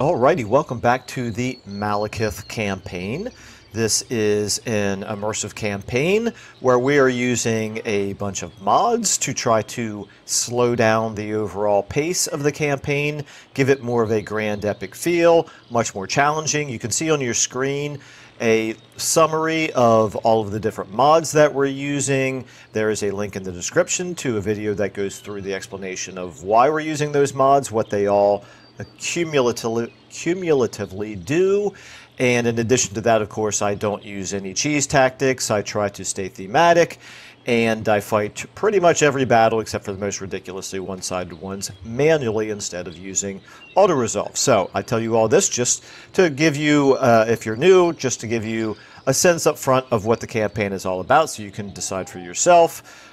Alrighty, welcome back to the MALEKITH campaign. This is an immersive campaign where we are using a bunch of mods to try to slow down the overall pace of the campaign, give it more of a grand epic feel, much more challenging. You can see on your screen a summary of all of the different mods that we're using. There is a link in the description to a video that goes through the explanation of why we're using those mods, what they all cumulatively do. And in addition to that, of course, I don't use any cheese tactics. I try to stay thematic, and I fight pretty much every battle except for the most ridiculously one-sided ones manually instead of using auto-resolve. So I tell you all this just to give you, if you're new, just to give you a sense up front of what the campaign is all about, so you can decide for yourself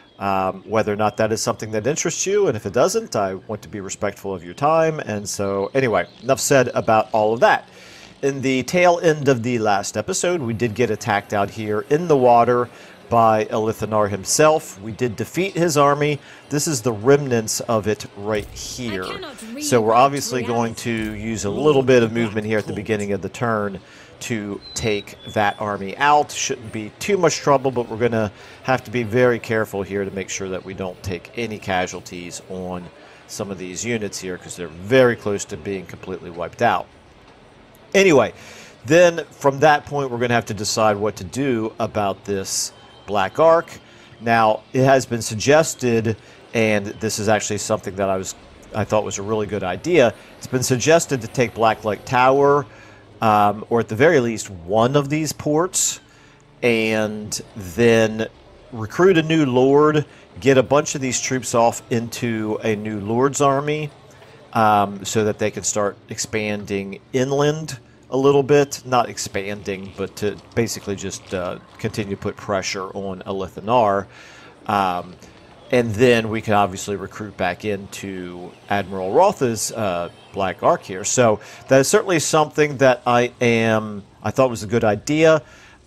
whether or not that is something that interests you. And if it doesn't, I want to be respectful of your time. And so anyway, enough said about all of that. In the tail end of the last episode, we did get attacked out here in the water by Elithanar himself. We did defeat his army. This is the remnants of it right here. So we're obviously going to use a little bit of movement here at the beginning of the turn to take that army out. Shouldn't be too much trouble, but we're going to have to be very careful here to make sure that we don't take any casualties on some of these units here, because they're very close to being completely wiped out. Anyway, then from that point, we're going to have to decide what to do about this Black Ark. Now, it has been suggested, and this is actually something that I thought was a really good idea. It's been suggested to take Black Light Tower, or at the very least one of these ports, and then recruit a new lord, get a bunch of these troops off into a new lord's army, so that they can start expanding inland a little bit. Not expanding, but to basically just continue to put pressure on Elithanar. And then we can obviously recruit back into Admiral Rotha's Black Ark here. So that is certainly something that I thought was a good idea.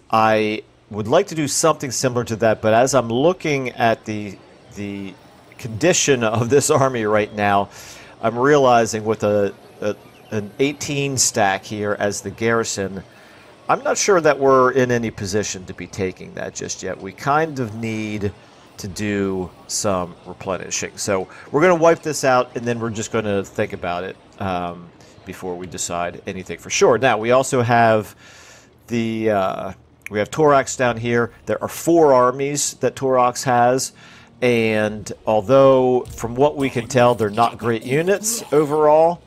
I would like to do something similar to that, but as I'm looking at the condition of this army right now, I'm realizing with an 18 stack here as the garrison, I'm not sure that we're in any position to be taking that just yet. We kind of need to do some replenishing. So we're going to wipe this out, and then we're just going to think about it before we decide anything for sure. Now, we also have we have Torax down here. There are 4 armies that Torax has, and although from what we can tell they're not great units overall,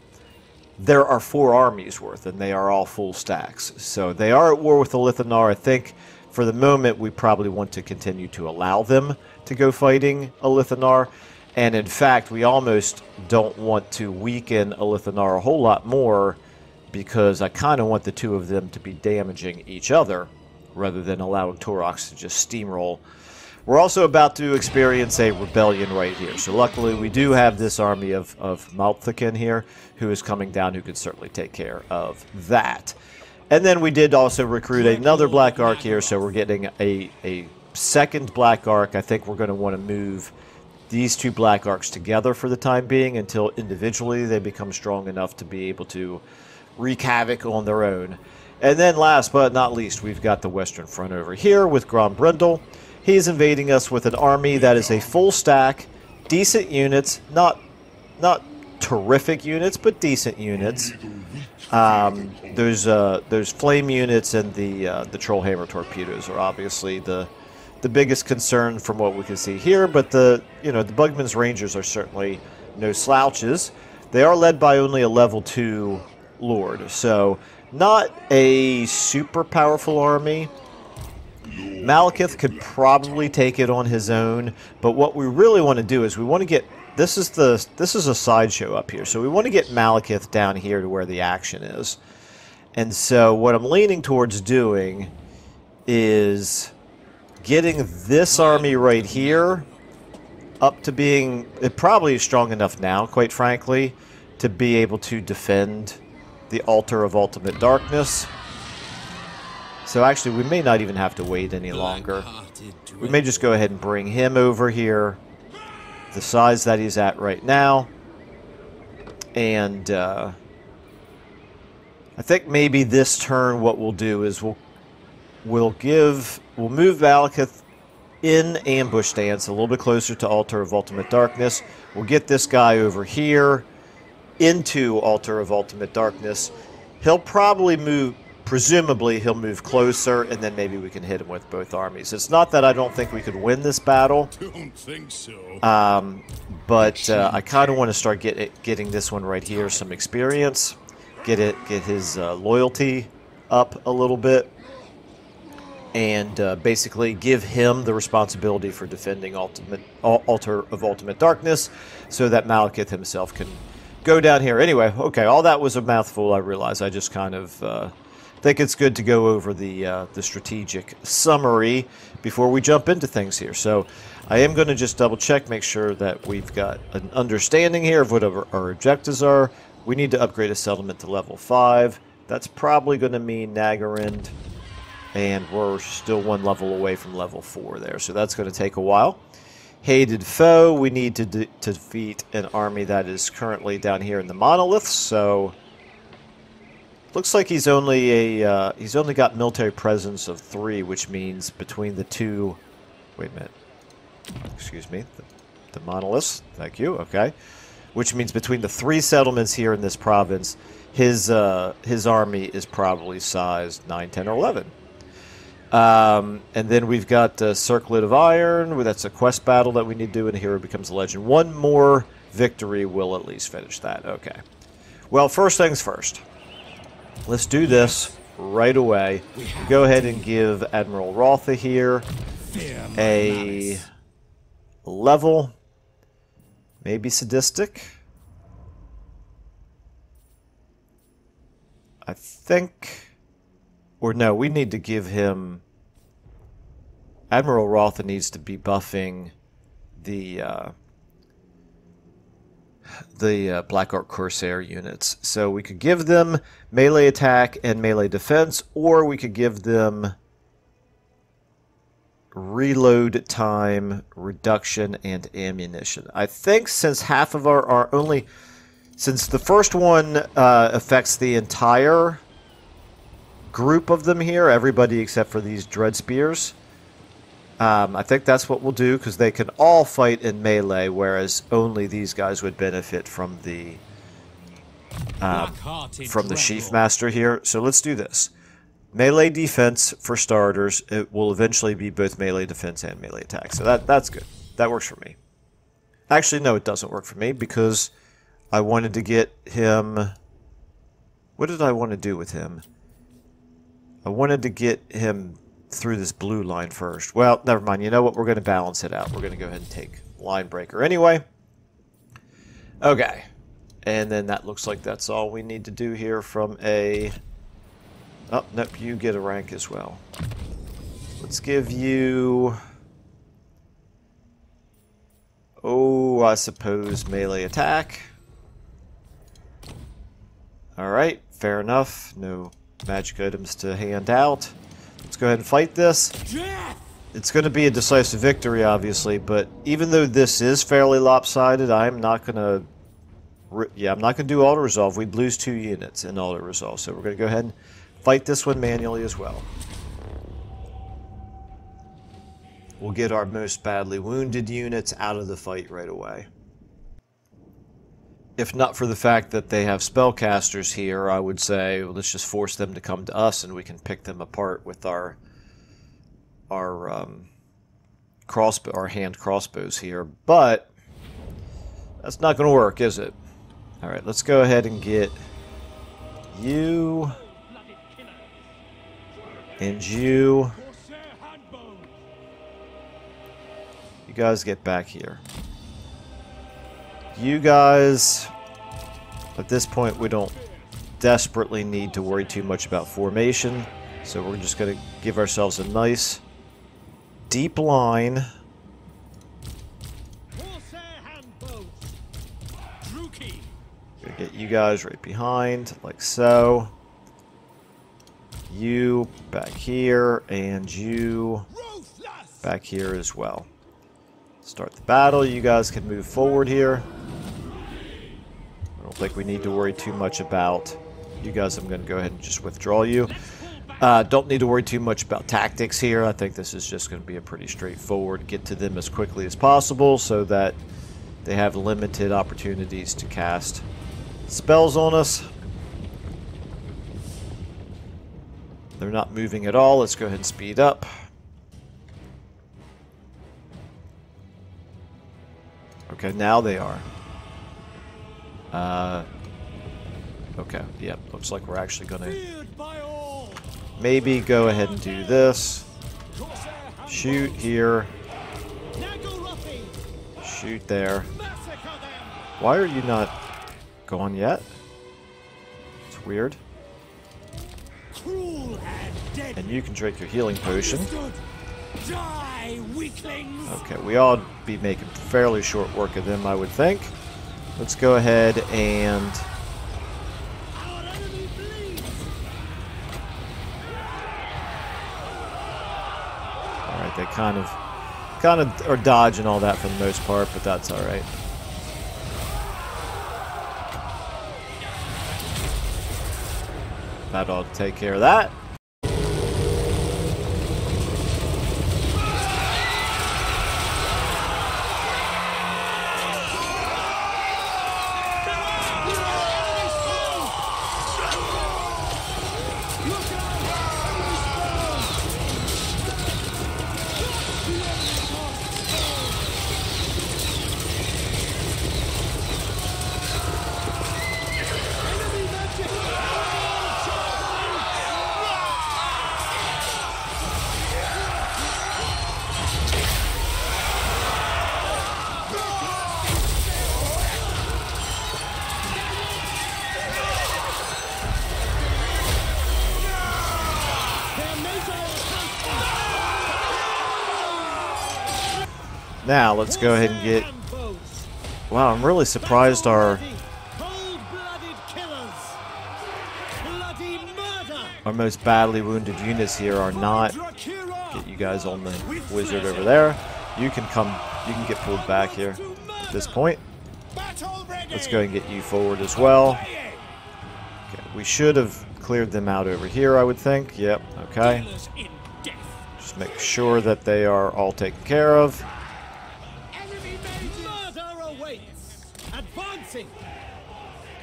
there are 4 armies worth, and they are all full stacks. So they are at war with Elithanar. I think for the moment we probably want to continue to allow them to go fighting Elithanar. And in fact, we almost don't want to weaken Elithanar a whole lot more, because I kind of want the 2 of them to be damaging each other rather than allowing Torax to just steamroll. We're also about to experience a rebellion right here. So luckily we do have this army of MALEKITH here who is coming down, who could certainly take care of that. And then we did also recruit another Black Ark here, so we're getting a second Black Ark. I think we're going to want to move these 2 Black Arks together for the time being until individually they become strong enough to be able to wreak havoc on their own. And then last but not least, we've got the Western Front over here with Grombrindal. He's invading us with an army that is a full stack, decent units, not terrific units, but decent units. There's flame units, and the Trollhammer torpedoes are obviously the biggest concern from what we can see here. But the Bugman's Rangers are certainly no slouches. They are led by only a level 2 lord, so not a super powerful army. MALEKITH could probably take it on his own, but what we really want to do is we want to get this is a sideshow up here, so we want to get MALEKITH down here to where the action is. And so what I'm leaning towards doing is getting this army right here up to being, it probably is strong enough now, quite frankly, to be able to defend the Altar of Ultimate Darkness. So actually, we may not even have to wait any longer. We may just go ahead and bring him over here, the size that he's at right now, and I think maybe this turn what we'll do is we'll move MALEKITH in ambush stance a little bit closer to Altar of Ultimate Darkness. We'll get this guy over here into Altar of Ultimate Darkness. He'll probably move, presumably he'll move closer, and then maybe we can hit him with both armies. It's not that I don't think we could win this battle. Don't think so. But I kind of want to start getting this one right here some experience. Get his loyalty up a little bit. And basically give him the responsibility for defending Altar of Ultimate Darkness so that MALEKITH himself can go down here. Anyway, okay, all that was a mouthful, I realize. I just kind of think it's good to go over the strategic summary before we jump into things here. So I am going to just double check, make sure that we've got an understanding here of what our objectives are. We need to upgrade a settlement to level 5. That's probably going to mean Nagarind. And we're still one level away from level 4 there, so that's going to take a while. Hated foe, we need to defeat an army that is currently down here in the monoliths. So looks like he's only got military presence of 3, which means between the two. Wait a minute. Excuse me, the monoliths. Thank you. Okay, which means between the 3 settlements here in this province, his army is probably sized 9, 10, or 11. And then we've got Circlet of Iron. That's a quest battle that we need to do, and Hero Becomes a Legend. One more victory will at least finish that. Okay. Well, first things first. Let's do this right away. Go ahead and give Admiral Rotha here a level. Maybe Sadistic. I think... Or no, we need to give him... Admiral Rotha needs to be buffing the Black Ark Corsair units. So we could give them melee attack and melee defense, or we could give them reload time, reduction, and ammunition. I think since half of our only... Since the first one affects the entire group of them here, everybody except for these Dread Spears, I think that's what we'll do, because they can all fight in melee, whereas only these guys would benefit from the Sheaf Master here. So let's do this. Melee defense for starters. It will eventually be both melee defense and melee attack. So that's good. That works for me. Actually, no, it doesn't work for me, because I wanted to get him... What did I want to do with him? I wanted to get him through this blue line first. Well, never mind. You know what? We're going to balance it out. We're going to go ahead and take Line Breaker anyway. Okay. And then that looks like that's all we need to do here from a... Oh, nope. You get a rank as well. Let's give you... Oh, I suppose melee attack. Alright. Fair enough. No magic items to hand out. Let's go ahead and fight this. It's going to be a decisive victory, obviously, but even though this is fairly lopsided, I'm not going to... Yeah, I'm not going to do auto-resolve. We'd lose 2 units in auto-resolve, so we're going to go ahead and fight this one manually as well. We'll get our most badly wounded units out of the fight right away. If not for the fact that they have spellcasters here, I would say, well, let's just force them to come to us and we can pick them apart with our hand crossbows here. But that's not going to work, is it? All right, let's go ahead and get you and you. You guys get back here. You guys, at this point, we don't desperately need to worry too much about formation, so we're just going to give ourselves a nice deep line. Gonna get you guys right behind, like so. You back here, and you back here as well. Start the battle. You guys can move forward here. I don't think we need to worry too much about You guys, I'm going to go ahead and just withdraw you. Don't need to worry too much about tactics here. I think this is just going to be a pretty straightforward get to them as quickly as possible so that they have limited opportunities to cast spells on us. They're not moving at all. Let's go ahead and speed up. Okay, now they are. Okay, yep, looks like we're actually going to maybe go ahead and do this. Shoot here. Shoot there. Why are you not gone yet? It's weird. And you can drink your healing potion. Okay, we ought to be making fairly short work of them, I would think. Let's go ahead and... Alright, they kind of are dodging all that for the most part, but that's alright. That ought to take care of that. Now, let's go ahead and get... Wow, I'm really surprised our most badly wounded units here are not... Get you guys on the wizard over there. You can get pulled back here at this point. Let's go ahead and get you forward as well. Okay, we should have cleared them out over here, I would think. Yep, okay. Just make sure that they are all taken care of.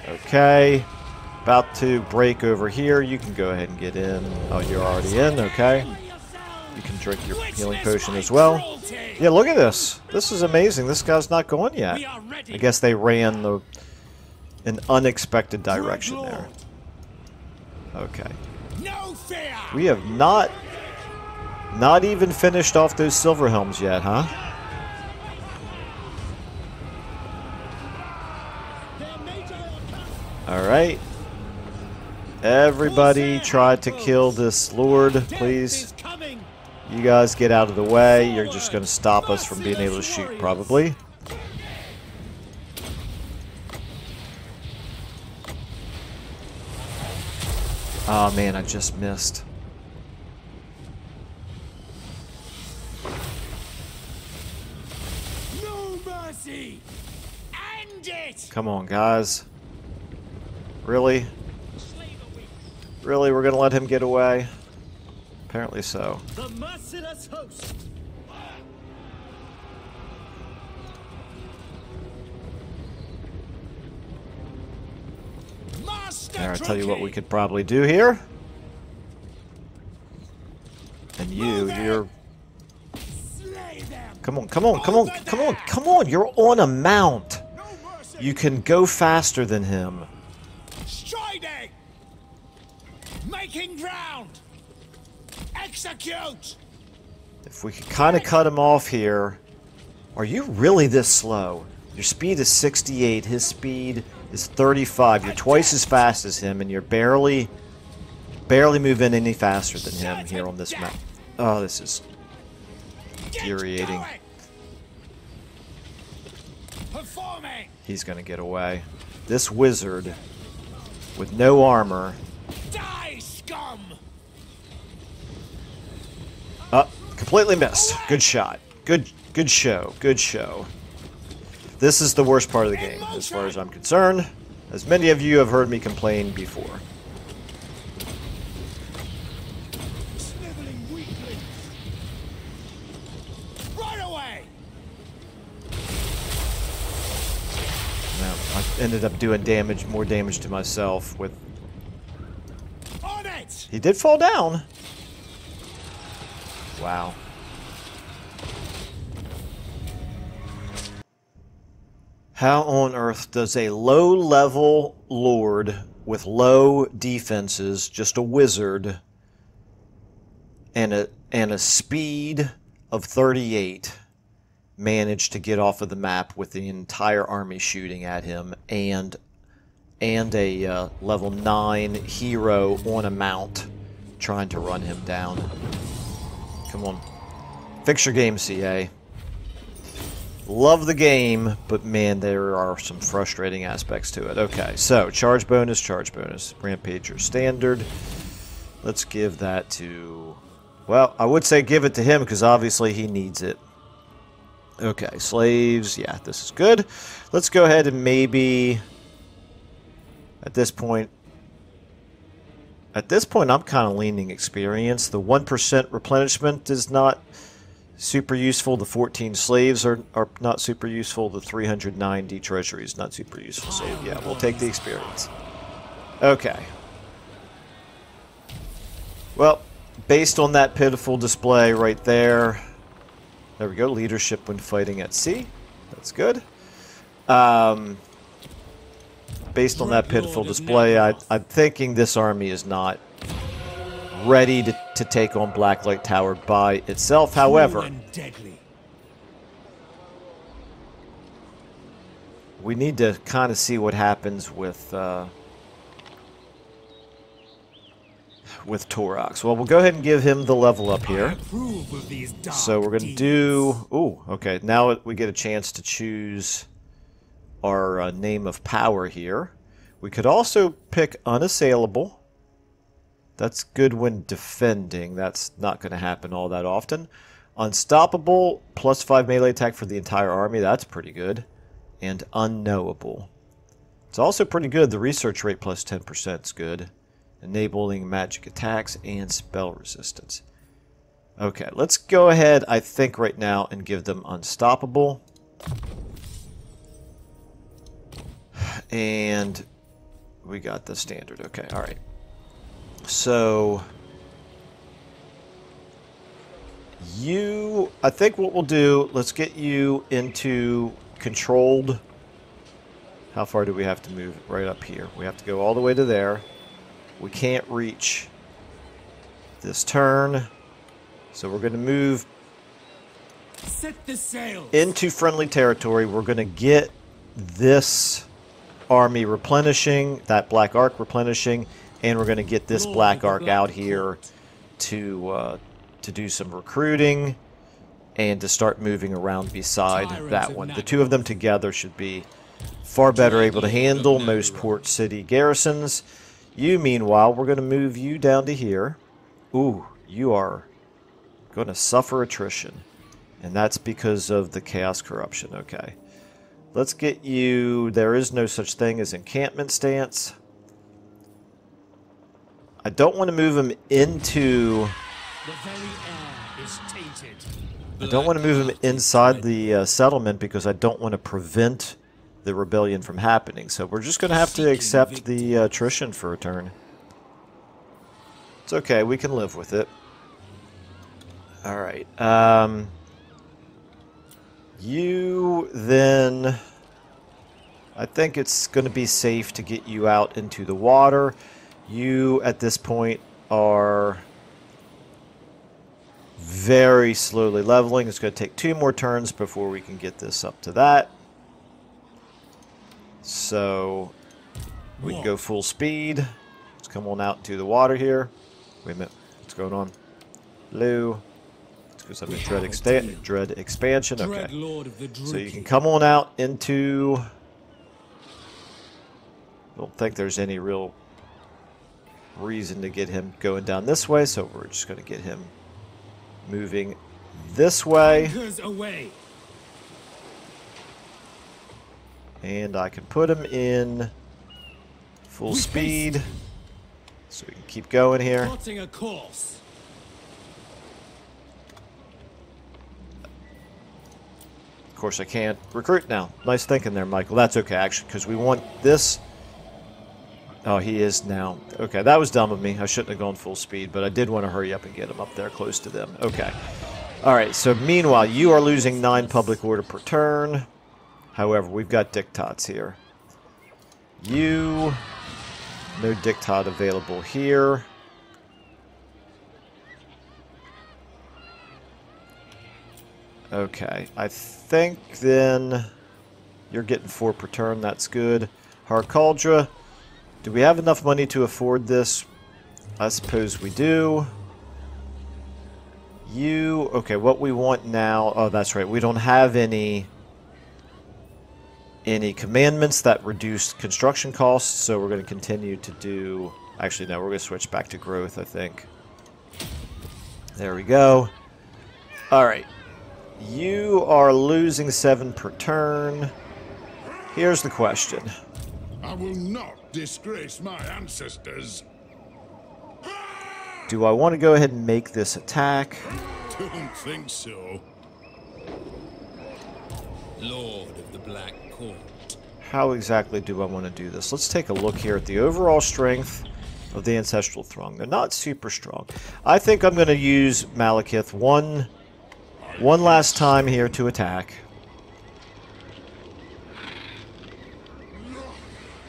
Okay, about to break over here. You can go ahead and get in. Oh, you're already in, okay. You can drink your healing potion as well. Yeah, look at this. This is amazing. This guy's not going yet. I guess they ran an unexpected direction there. Okay. We have not even finished off those silver helms yet, huh? Alright. Everybody try to kill this lord, please. You guys get out of the way. You're just going to stop us from being able to shoot, probably. Oh man, I just missed. No mercy. End it. Come on, guys. Really? Really, we're gonna let him get away? Apparently so. The merciless host. There, I'll tell you what we could probably do here. And you're... Come on, come on, come on, come on, come on! You're on a mount! You can go faster than him. Striding! Making ground! Execute! If we could kind of cut him off here... Are you really this slow? Your speed is 68, his speed is 35. You're twice as fast as him, and you're barely moving any faster than him here on this map. Oh, this is infuriating. He's gonna get away. This wizard with no armor. Die, scum! Completely missed. Good shot. Good show. Good show. This is the worst part of the game, as far as I'm concerned. As many of you have heard me complain before. ended up doing more damage to myself with... On it! He did fall down. Wow. How on earth does a low-level lord with low defenses, just a wizard, and a speed of 38 manage to get off of the map with the entire army shooting at him and a level 9 hero on a mount trying to run him down? Come on. Fix your game, CA. Love the game, but man, there are some frustrating aspects to it. Okay, so charge bonus, Rampager standard. Let's give that to... Well, I would say give it to him because obviously he needs it. Okay, slaves. Yeah, this is good. Let's go ahead and maybe... At this point, I'm kind of leaning experience. The 1% replenishment is not super useful. The 14 slaves are not super useful. The 390 treasury is not super useful. So yeah, we'll take the experience. Okay. Well, based on that pitiful display right there, there we go. Leadership when fighting at sea. That's good. Based on that pitiful display, I'm thinking this army is not ready to take on Blacklight Tower by itself. However, we need to kind of see what happens with Torox. Well, we'll go ahead and give him the level up here. So we're going to do... Ooh, okay. Now we get a chance to choose our name of power here. We could also pick Unassailable. That's good when defending. That's not going to happen all that often. Unstoppable, +5 melee attack for the entire army. That's pretty good. And Unknowable. It's also pretty good. The research rate +10% is good. Enabling magic attacks and spell resistance. Okay, let's go ahead, I think, right now and give them Unstoppable. And we got the standard. Okay, alright. So, I think what we'll do, let's get you into controlled. How far do we have to move? Right up here. We have to go all the way to there. We can't reach this turn. So we're going to move Set the sails. Into friendly territory. We're going to get this army replenishing, that Black Ark replenishing, and we're going to get this Black Ark out here to do some recruiting and to start moving around beside that one. The two of them together should be far better able to handle most port city garrisons. You, meanwhile, we're going to move you down to here. Ooh, you are going to suffer attrition. And that's because of the Chaos Corruption. Okay. Let's get you... There is no such thing as encampment stance. I don't want to move him into... The very air is tainted. I don't want to move him inside the settlement because I don't want to prevent the rebellion from happening. So we're just going to have to accept the attrition for a turn. It's okay. We can live with it. Alright. You then... I think it's going to be safe to get you out into the water. You, at this point, are very slowly leveling. It's going to take 2 more turns before we can get this up to that. So, we can go full speed. Let's come on out into the water here. Wait a minute. What's going on? Hello? It's because I'm in Dread Expansion. Okay. So you can come on out into... I don't think there's any real reason to get him going down this way, so we're just going to get him moving this way. And I can put him in full speed, so we can keep going here. Of course, I can't recruit now. Nice thinking there, Michael. That's okay, actually, because we want this. Oh, he is now. Okay, that was dumb of me. I shouldn't have gone full speed, but I did want to hurry up and get him up there close to them. Okay. All right, so meanwhile, you are losing 9 public order per turn. However, we've got diktats here. You... No diktat available here. Okay, I think then you're getting 4 per turn. That's good. Harkaldra, do we have enough money to afford this? I suppose we do. You, okay, what we want now, oh, that's right, we don't have any commandments that reduce construction costs, so we're going to continue to do, actually, no, we're going to switch back to growth, I think. There we go. All right. You are losing 7 per turn. Here's the question. I will not disgrace my ancestors. Do I want to go ahead and make this attack? Don't think so. Lord of the Black Court. How exactly do I want to do this? Let's take a look here at the overall strength of the Ancestral Throng. They're not super strong. I think I'm going to use MALEKITH one last time here to attack.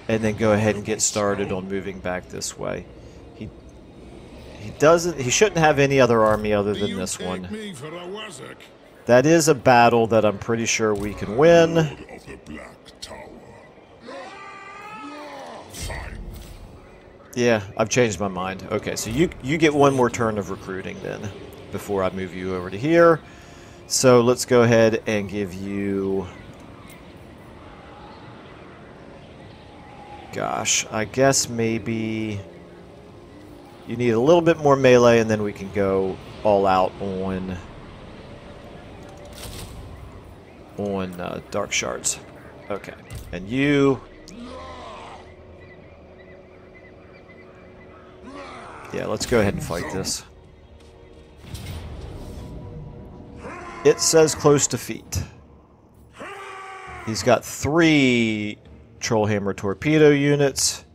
And then go ahead and get started on moving back this way. He shouldn't have any other army other than this one. That is a battle that I'm pretty sure we can win. Yeah, I've changed my mind. Okay, so you get 1 more turn of recruiting then before I move you over to here. So let's go ahead and give you... Gosh, I guess maybe you need a little bit more melee, and then we can go all out on Dark Shards. Okay, and you... Yeah, let's go ahead and fight this. It says close defeat. He's got 3 Trollhammer torpedo units,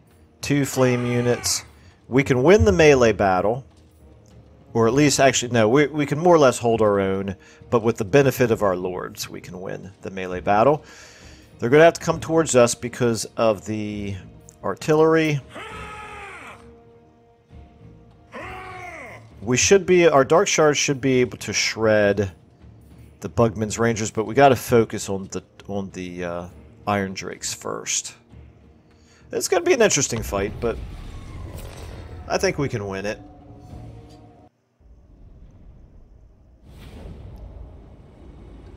2 flame units. We can win the melee battle, or at least, actually, no, we can more or less hold our own, but with the benefit of our lords, we can win the melee battle. They're going to have to come towards us because of the artillery. We should be, our Dark Shards should be able to shred the Bugman's Rangers, but we got to focus on the Iron Drakes first. It's going to be an interesting fight, but I think we can win it.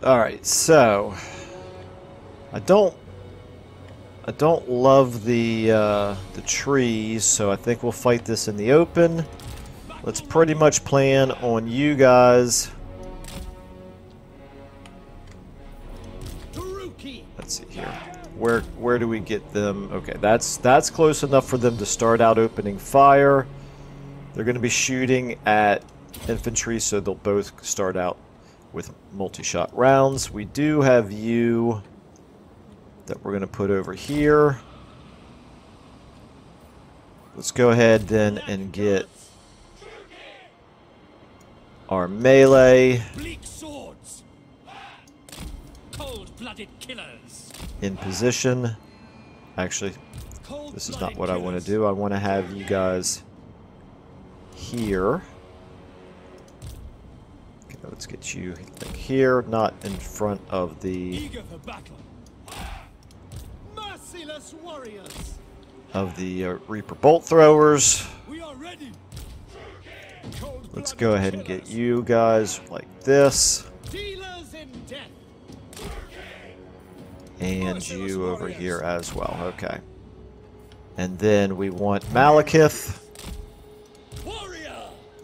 Alright, so I don't love the trees, so I think we'll fight this in the open. Let's pretty much plan on you guys. Let's see here. Where do we get them? Okay, that's close enough for them to start out opening fire. They're going to be shooting at infantry, so they'll both start out with multi-shot rounds. We do have you that we're going to put over here. Let's go ahead then and get our melee in position. Actually, this is not what I want to do. I want to have you guys here. Okay, let's get you like here, not in front of the Reaper bolt throwers. Let's go ahead and get you guys like this. And you over here as well. Okay. And then we want MALEKITH.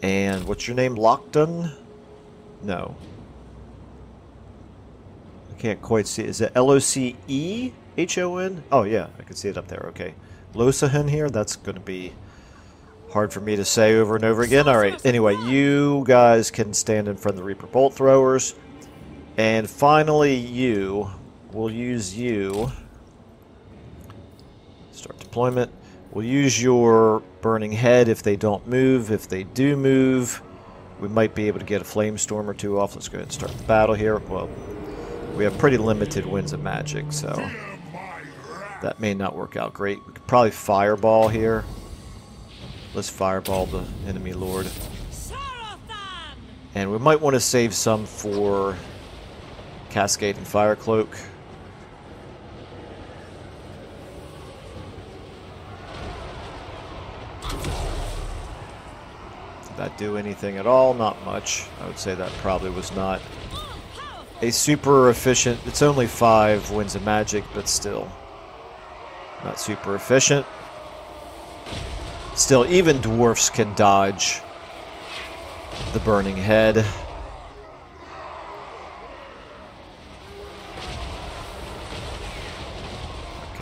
And what's your name? Lockton? No. I can't quite see. Is it L-O-C-E-H-O-N? Oh, yeah. I can see it up there. Okay. Losahan here? That's going to be hard for me to say over and over again. Alright, anyway, you guys can stand in front of the Reaper bolt throwers. And finally, you. We'll use you. Start deployment. We'll use your burning head if they don't move. If they do move, we might be able to get a flame storm or two off. Let's go ahead and start the battle here. Well, we have pretty limited winds of magic, so that may not work out great. We could probably fireball here. Let's fireball the enemy lord. And we might want to save some for Cascading Fire Cloak. Did that do anything at all? Not much. I would say that probably was not a super efficient. It's only 5 winds of magic, but still not super efficient. Still, even dwarfs can dodge the burning head. Okay,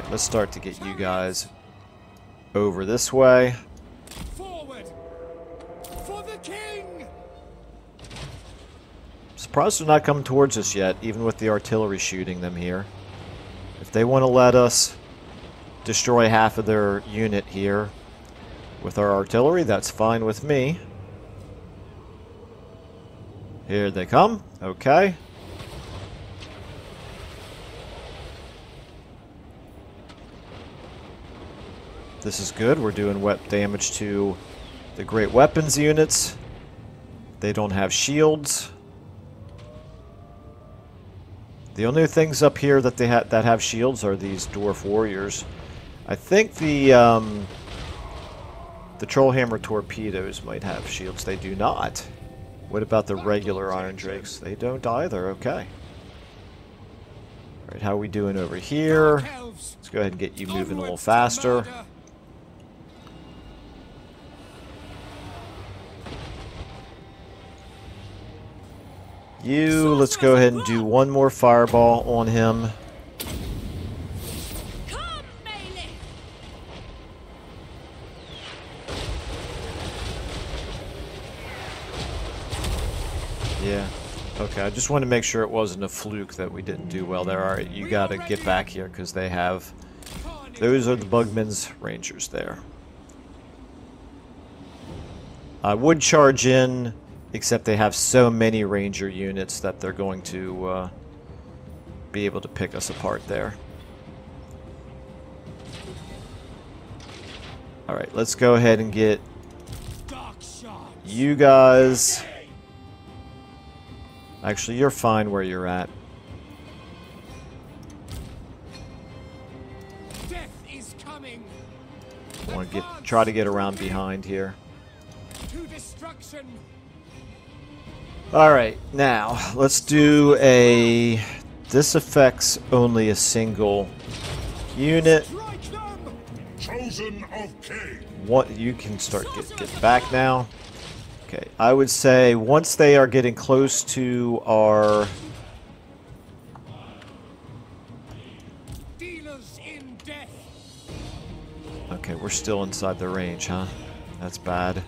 let's start to get you guys over this way. Forward for the king. Surprised they're not coming towards us yet, even with the artillery shooting them here. If they want to let us destroy half of their unit here with our artillery, that's fine with me. Here they come. Okay. This is good. We're doing damage to the great weapons units. They don't have shields. The only things up here that they that have shields are these dwarf warriors. I think the Trollhammer torpedoes might have shields. They do not. What about the regular Iron Drakes? They don't either. Okay. Alright, how are we doing over here? Let's go ahead and get you moving a little faster. You, let's go ahead and do one more fireball on him. Yeah. Okay, I just wanted to make sure it wasn't a fluke that we didn't do well there. Alright, you gotta get back here because they have... Those are the Bugman's Rangers there. I would charge in, except they have so many Ranger units that they're going to be able to pick us apart there. Alright, let's go ahead and get you guys... Actually, you're fine where you're at. Death is coming. I want to try to get around behind here. To destruction. All right, now let's do a. This affects only a single unit. Chosen of King. What you can start get back now. Okay, I would say once they are getting close to our... Dealers in death. Okay, we're still inside the range, huh? That's bad.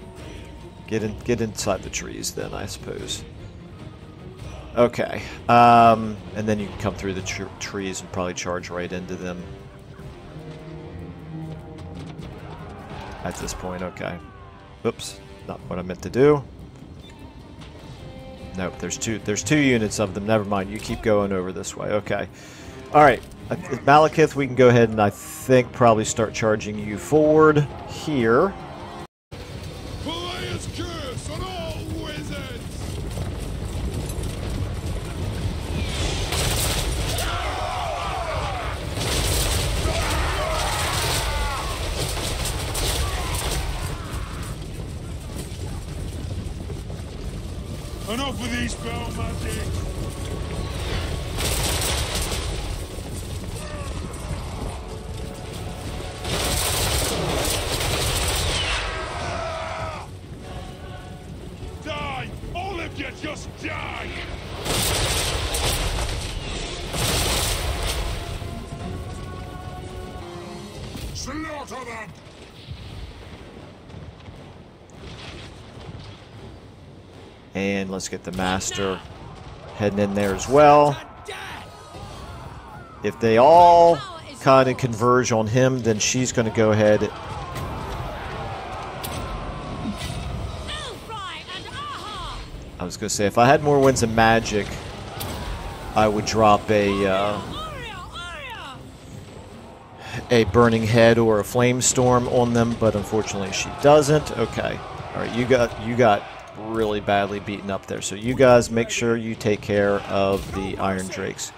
Get inside the trees then, I suppose. Okay, and then you can come through the trees and probably charge right into them. At this point, okay. Oops. Not what I meant to do. Nope, there's two units of them. Never mind. You keep going over this way. Okay. All right. Malekith, we can go ahead and I think probably start charging you forward here. Peleus curse on all wizards! Enough with these spell magic! Die! All of you just die! Slaughter them! And let's get the Master heading in there as well. If they all kind of converge on him, then she's going to go ahead. I was going to say, if I had more winds of magic, I would drop a burning head or a flame storm on them, but unfortunately she doesn't. Okay, all right, you got really badly beaten up there, so you guys make sure you take care of the Iron Drakes.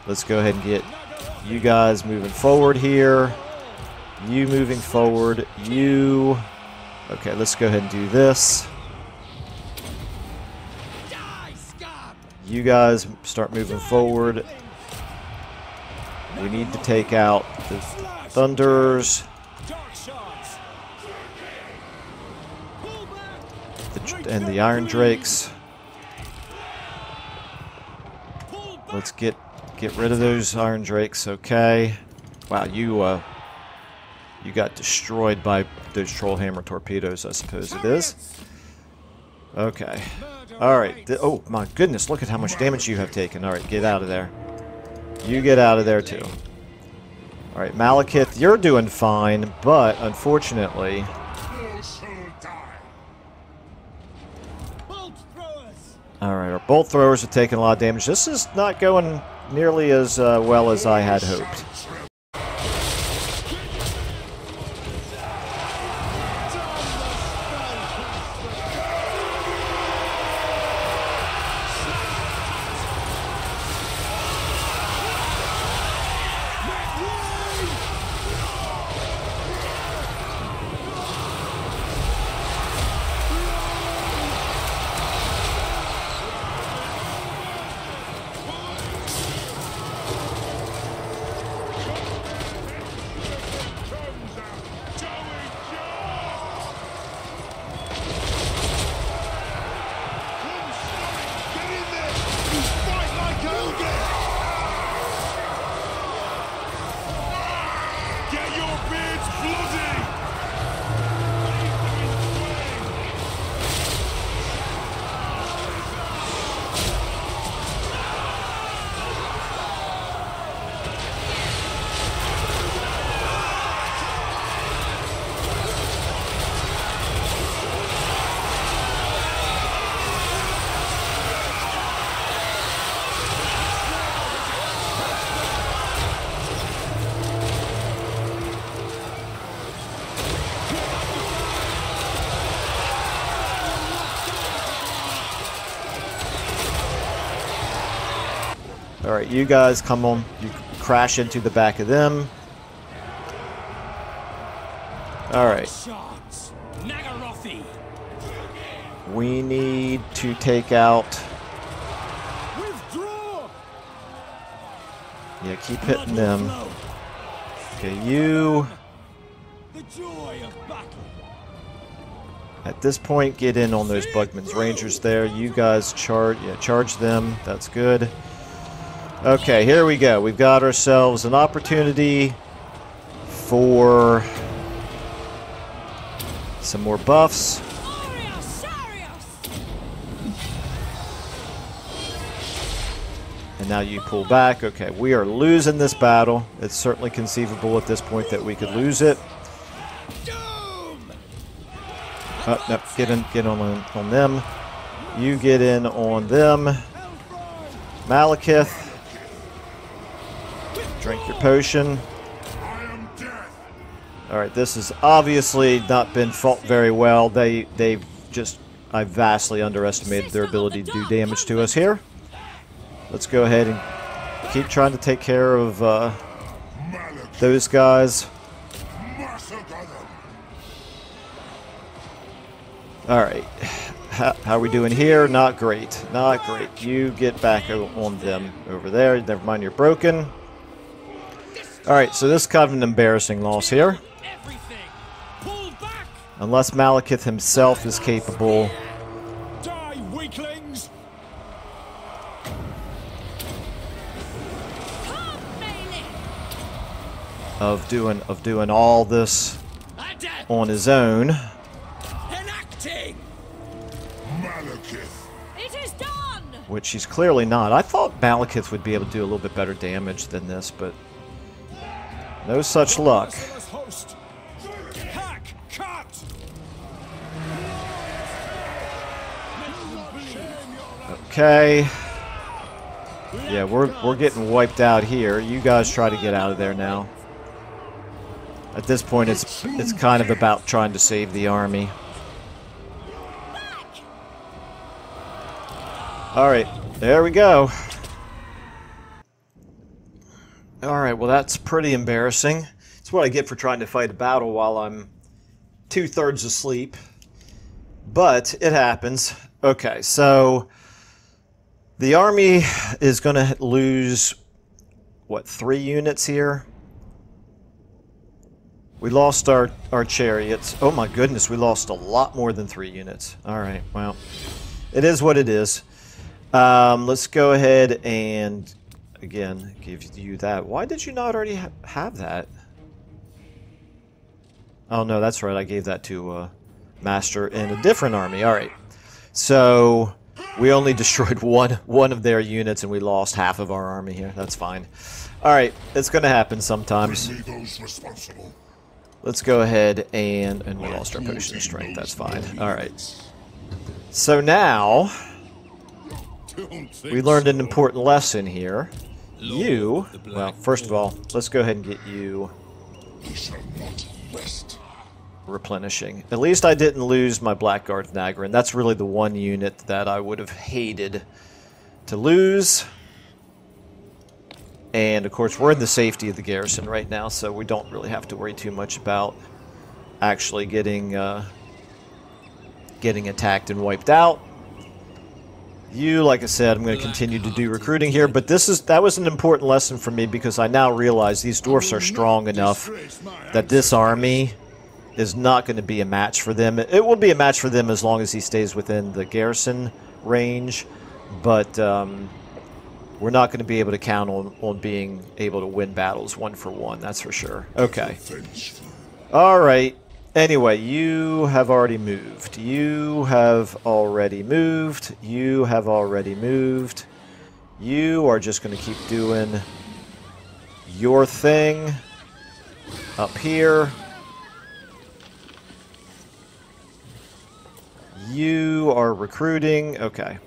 Let's go ahead and get you guys moving forward here. You moving forward. You. Okay, let's go ahead and do this. You guys start moving forward. We need to take out the Thunders. And the Iron Drakes. Let's get rid of those Iron Drakes, okay. Wow, you got destroyed by those Trollhammer torpedoes, I suppose it is. Okay. Alright. Oh, my goodness, look at how much damage you have taken. Alright, get out of there. You get out of there, too. Alright, MALEKITH, you're doing fine, but unfortunately... Alright, our bolt throwers are taking a lot of damage. This is not going nearly as well as I had hoped. Alright, you guys come on. You crash into the back of them. Alright. We need to take out... Yeah, keep hitting them. Okay, you... At this point, get in on those Bugman's Rangers there. You guys charge them. That's good. Okay, here we go. We've got ourselves an opportunity for some more buffs. And now you pull back. Okay, we are losing this battle. It's certainly conceivable at this point that we could lose it. Oh, no, get on them. You get in on them. MALEKITH. Drink your potion. I am death. Alright, this has obviously not been fought very well. They've just... I vastly underestimated their ability to do damage to us here. Let's go ahead and keep trying to take care of MALEKITH. those guys. Massacre them. Alright. How are we doing here? Not great. Not great. You get back on them over there. Never mind, you're broken. Alright, so this is kind of an embarrassing loss here. Everything. Pull back. Unless MALEKITH himself is capable Die, weaklings. Come, Malek! of doing all this Adept. on his own. Enacting. MALEKITH. It is done! Which he's clearly not. I thought MALEKITH would be able to do a little bit better damage than this, but no such luck. Merciless host. Hack. Cut. Okay. Yeah, we're getting wiped out here. You guys try to get out of there now. At this point, it's kind of about trying to save the army. All right, there we go. All right, well that's pretty embarrassing. It's what I get for trying to fight a battle while I'm 2/3 asleep. But it happens. Okay, so the army is going to lose, what, 3 units here? We lost our chariots. Oh my goodness, we lost a lot more than 3 units. All right, well, it is what it is. Let's go ahead and, again, give you that. Why did you not already have that? Oh no, that's right, I gave that to Master in a different army. All right, so we only destroyed one of their units and we lost half of our army here. That's fine. All right, it's going to happen sometimes. Bring me those responsible. Let's go ahead and we lost our potion of strength. That's fine. All right. So now Don't think we learned an so. important lesson here. You, well, first of all, let's go ahead and get you We shall not rest. replenishing. At least I didn't lose my Blackguard Nagarin. That's really the one unit that I would have hated to lose. And of course, we're in the safety of the garrison right now, so we don't really have to worry too much about actually getting attacked and wiped out. You, like I said, I'm going to continue to do recruiting here, but that was an important lesson for me because I now realize these dwarfs are strong enough that this army is not going to be a match for them. It will be a match for them as long as he stays within the garrison range, but we're not going to be able to count on being able to win battles 1-for-1, that's for sure. Okay. All right. Anyway, you have already moved. You have already moved. You have already moved. You are just going to keep doing your thing up here. You are recruiting. Okay.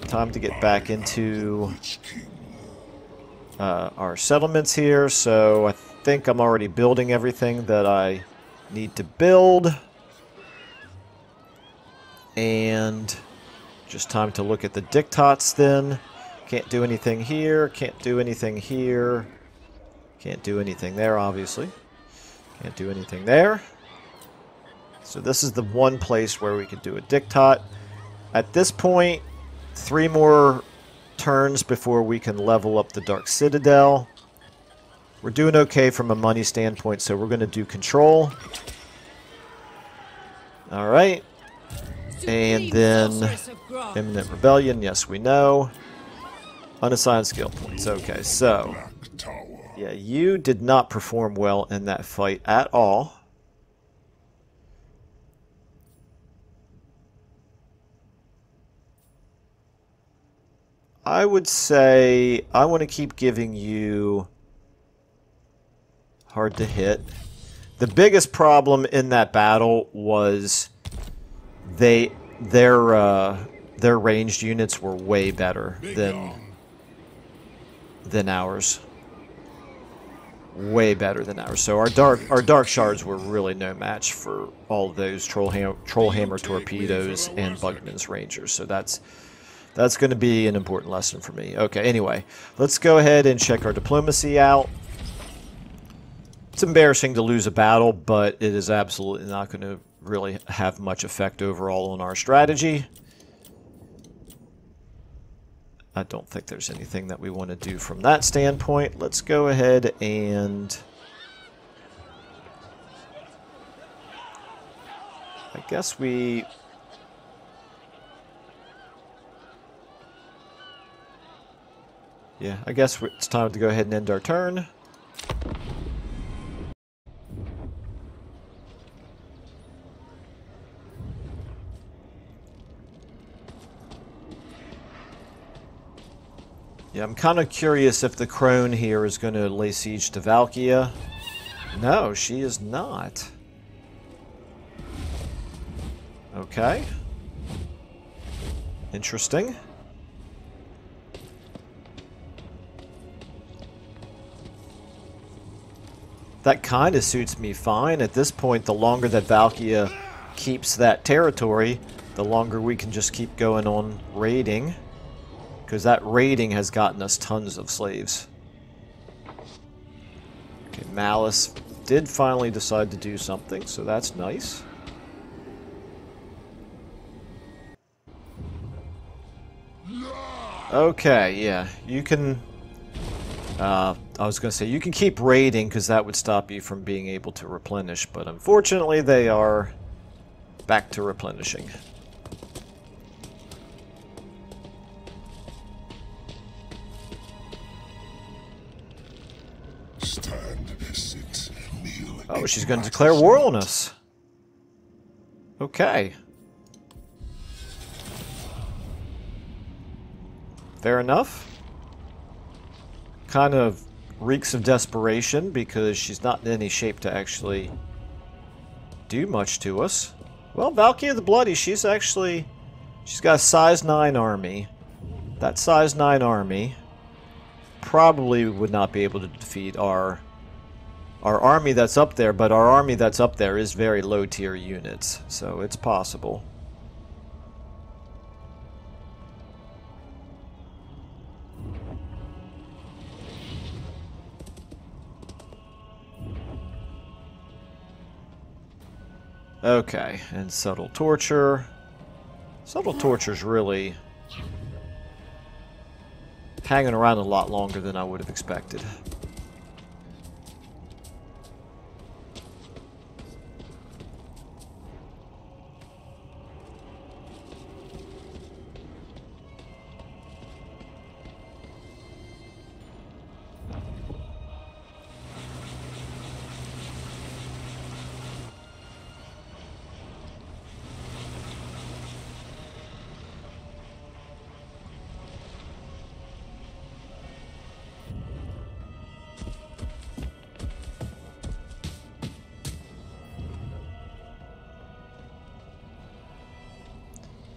Time to get back into our settlements here. So I think I'm already building everything that I need to build. And just time to look at the diktats then. Can't do anything here. Can't do anything here. Can't do anything there, obviously. Can't do anything there. So this is the one place where we could do a diktat. At this point, 3 more turns before we can level up the Dark Citadel. We're doing okay from a money standpoint, so we're going to do control. Alright. And then Imminent Rebellion, yes we know. Unassigned skill points. Okay, so Black Tower. yeah, you did not perform well in that fight at all. I would say I want to keep giving you hard to hit. The biggest problem in that battle was their ranged units were way better than ours. way better than ours. So our dark shards were really no match for all of those trollhammer torpedoes and Bugman's Rangers. So that's going to be an important lesson for me. Okay, anyway, let's go ahead and check our diplomacy out. It's embarrassing to lose a battle, but it is absolutely not going to really have much effect overall on our strategy. I don't think there's anything that we want to do from that standpoint. Let's go ahead and... I guess we... Yeah, I guess it's time to go ahead and end our turn. Yeah, I'm kind of curious if the crone here is going to lay siege to Valkia. No, she is not. Okay. Interesting. That kind of suits me fine. At this point, the longer that Valkia keeps that territory, the longer we can just keep going on raiding. Because that raiding has gotten us tons of slaves. Okay, Malice did finally decide to do something, so that's nice. Okay, yeah, you can... I was going to say, you can keep raiding because that would stop you from being able to replenish, but unfortunately they are back to replenishing. Oh, she's going to declare war on us. Okay. Fair enough. Kind of reeks of desperation because she's not in any shape to actually do much to us. Well, Valkyrie the Bloody, she's got a size 9 army. That size 9 army probably would not be able to defeat our army that's up there, but our army that's up there is very low tier units, so it's possible. Okay, and subtle torture. Subtle torture's really hanging around a lot longer than I would have expected.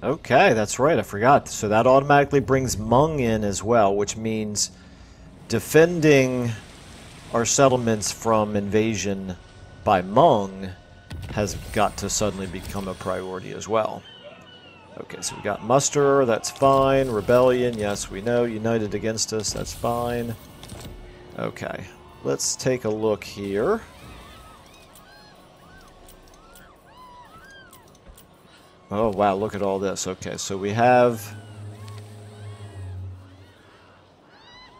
Okay, that's right, I forgot. So that automatically brings Hmong in as well, which means defending our settlements from invasion by Hmong has got to suddenly become a priority as well. Okay, so we got muster, that's fine. Rebellion, yes, we know. United against us, that's fine. Okay, let's take a look here. Oh, wow, look at all this. Okay, so we have...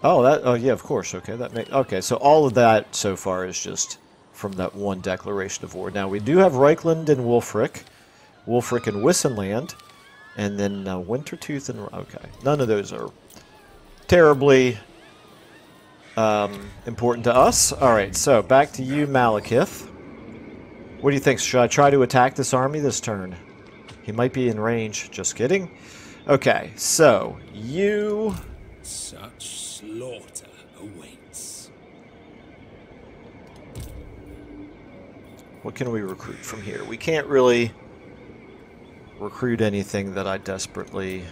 Oh, yeah, of course. Okay, okay, so all of that so far is just from that one declaration of war. Now, we do have Reichland and Wulfric and Wissenland, and then Wintertooth and... Okay, none of those are terribly important to us. All right, so back to you, Malekith. What do you think? Should I try to attack this army this turn? He might be in range. Just kidding. Okay, so you... Such slaughter awaits. What can we recruit from here? We can't really recruit anything that I desperately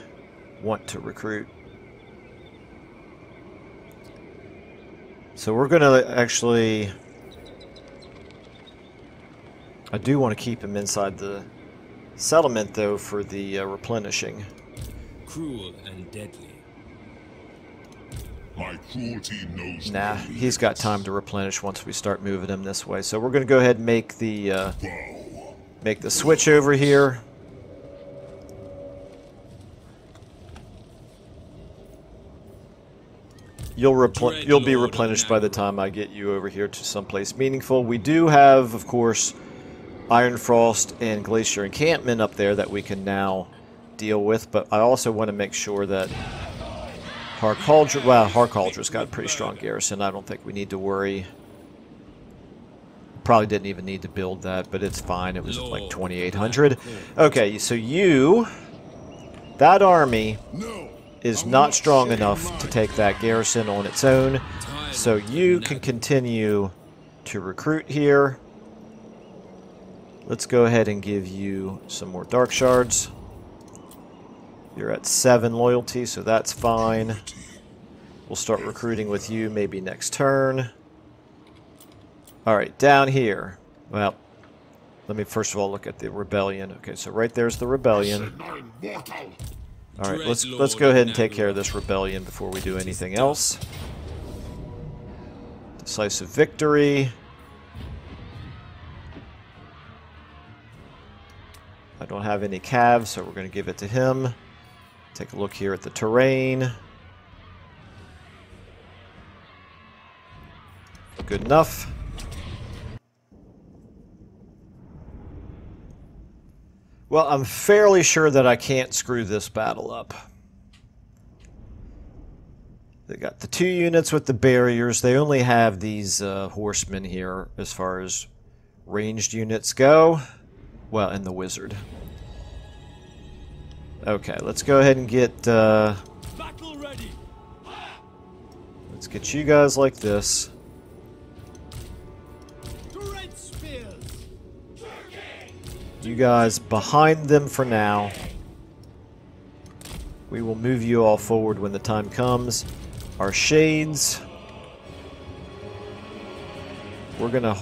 want to recruit. So we're going to actually... I do want to keep him inside the settlement, though, for the replenishing. Cruel and deadly. My cruelty knows Nah, no he's got time to replenish once we start moving him this way. So we're going to go ahead and make the switch over here. You'll be replenished by the time I get you over here to someplace meaningful. We do have, of course, Iron Frost and Glacier Encampment up there that we can now deal with, but I also want to make sure that Harkaldra's got a pretty strong garrison. I don't think we need to worry. Probably didn't even need to build that, but it's fine. It was like 2,800. Okay, so that army is not strong enough to take that garrison on its own, so you can continue to recruit here. Let's go ahead and give you some more Dark Shards. You're at 7 loyalty, so that's fine. We'll start recruiting with you maybe next turn. Alright, down here. Well, let me first of all look at the rebellion. Okay, so right there's the rebellion. Alright, let's go ahead and take care of this rebellion before we do anything else. Decisive victory. I don't have any calves, so we're going to give it to him. Take a look here at the terrain. Good enough. Well, I'm fairly sure that I can't screw this battle up. They got the 2 units with the barriers. They only have these horsemen here as far as ranged units go. Well, and the wizard. Okay, let's go ahead and get... Battle ready. Let's get you guys like this. You guys behind them for now. We will move you all forward when the time comes. Our shades. We're gonna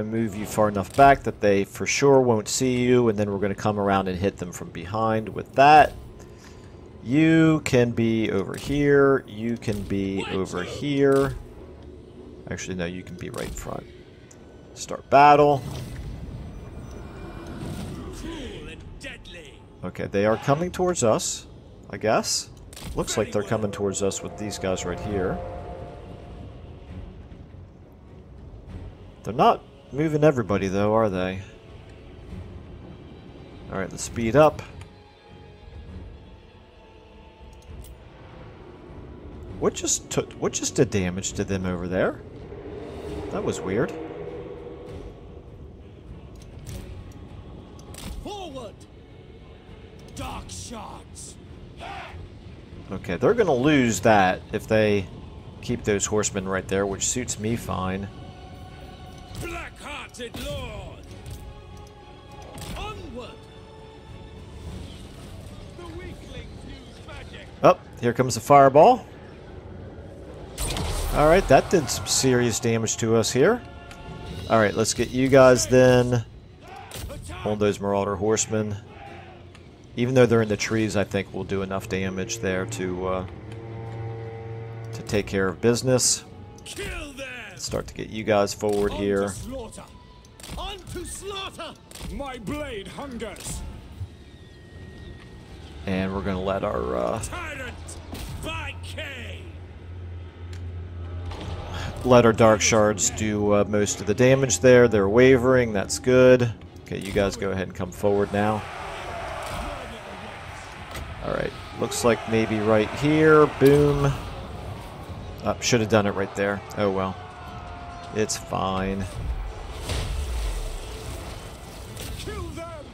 move you far enough back that they for sure won't see you, and then we're gonna come around and hit them from behind with that. You can be over here. You can be over here. Actually, no, you can be right in front. Start battle. Okay, they are coming towards us, I guess. Looks like they're coming towards us with these guys right here. They're not moving everybody, though, are they? Alright, let's speed up. What just did damage to them over there? That was weird. Forward! Dark shards. Okay, they're gonna lose that if they keep those horsemen right there, which suits me fine. Black-hearted lord. Onward. The weaklings use magic. Oh, here comes the fireball. Alright, that did some serious damage to us here. Alright, let's get you guys then on those Marauder Horsemen. Even though they're in the trees, I think we'll do enough damage there to take care of business. Kill them. Start to get you guys forward here. Slaughter. On to slaughter. My blade hungers. And we're going to let our... Tyrant by K. let our Dark Shards do most of the damage there. They're wavering. That's good. Okay, you guys go ahead and come forward now. Alright, looks like maybe right here. Boom. Should have done it right there. Oh well. It's fine. Kill them.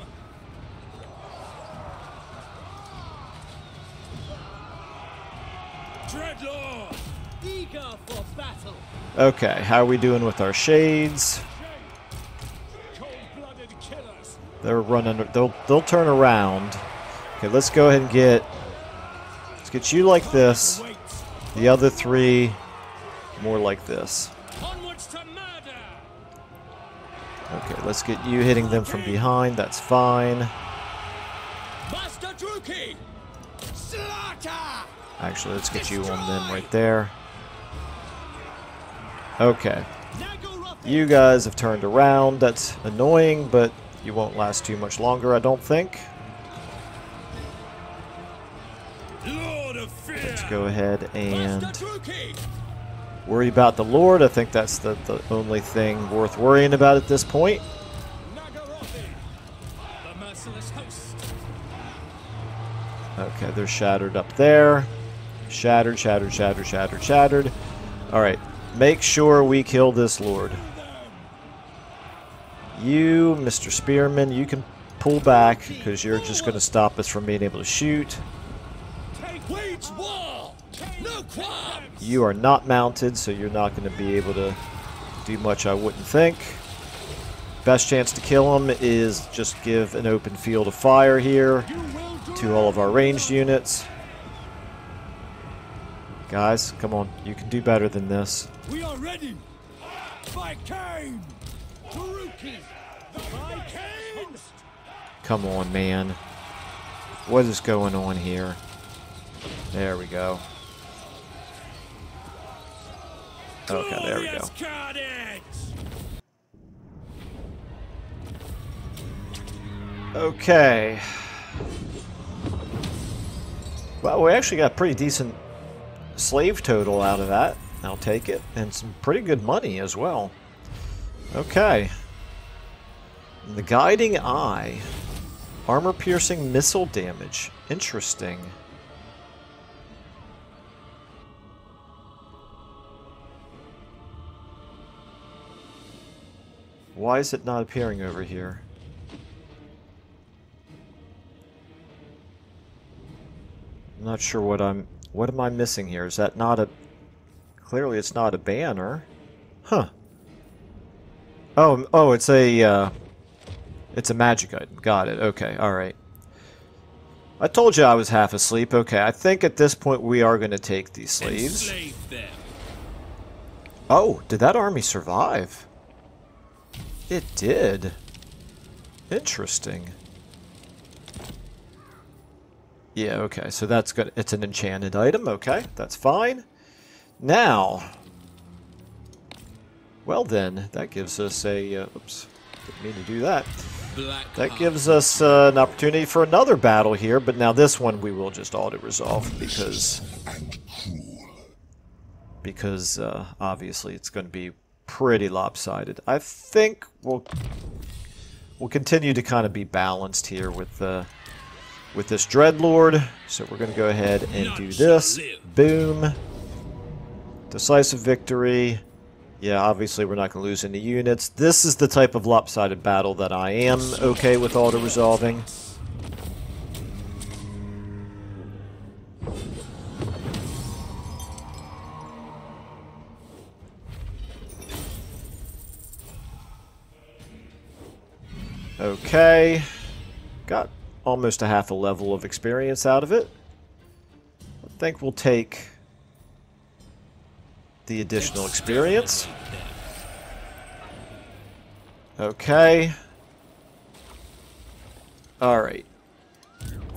Dreadlord, eager for battle. Okay, how are we doing with our shades? Cold-blooded killers. They're running. They'll turn around. Okay, let's go ahead and let's get you like this. Waits. The other three, more like this. Onwards to murder. Okay, let's get you hitting them from behind. That's fine. Master Druki. Slaughter. Actually, let's get you on them right there. Okay. You guys have turned around. That's annoying, but you won't last too much longer, I don't think. Lord of Fear. Let's go ahead and worry about the Lord. I think that's the only thing worth worrying about at this point. The merciless host. Okay, they're shattered up there. Shattered, shattered, shattered, shattered, shattered. Alright, make sure we kill this Lord. You, Mr. Spearman, you can pull back because you're just going to stop us from being able to shoot. Wage war. No qualms. You are not mounted, so you're not going to be able to do much, I wouldn't think. Best chance to kill him is just give an open field of fire here to all of our ranged units. Guys, come on. You can do better than this. We are ready. By Cain. Druki. By Cain. Come on, man. What is going on here? There we go. Okay, there we go. Okay. Well, we actually got pretty decent slave total out of that. I'll take it. And some pretty good money as well. Okay. The Guiding Eye. Armor-piercing missile damage. Interesting. Why is it not appearing over here? I'm not sure what am I missing here? Is that not a... Clearly it's not a banner. Huh. Oh, it's a magic item. Got it. Okay, alright. I told you I was half asleep. Okay, I think at this point we are going to take these slaves. Oh, did that army survive? It did. Interesting. Yeah, okay, so that's good. It's an enchanted item. Okay, that's fine. Now, well then, that gives us a... oops, didn't mean to do that. That gives us an opportunity for another battle here, but now this one we will just auto-resolve because obviously it's going to be pretty lopsided. I think we'll continue to kind of be balanced here with this Dreadlord. So we're going to go ahead and do this. Boom. Decisive victory. Yeah, obviously we're not going to lose any units. This is the type of lopsided battle that I am okay with auto-resolving. Okay. Got almost a half a level of experience out of it. I think we'll take the additional experience. Okay. Alright.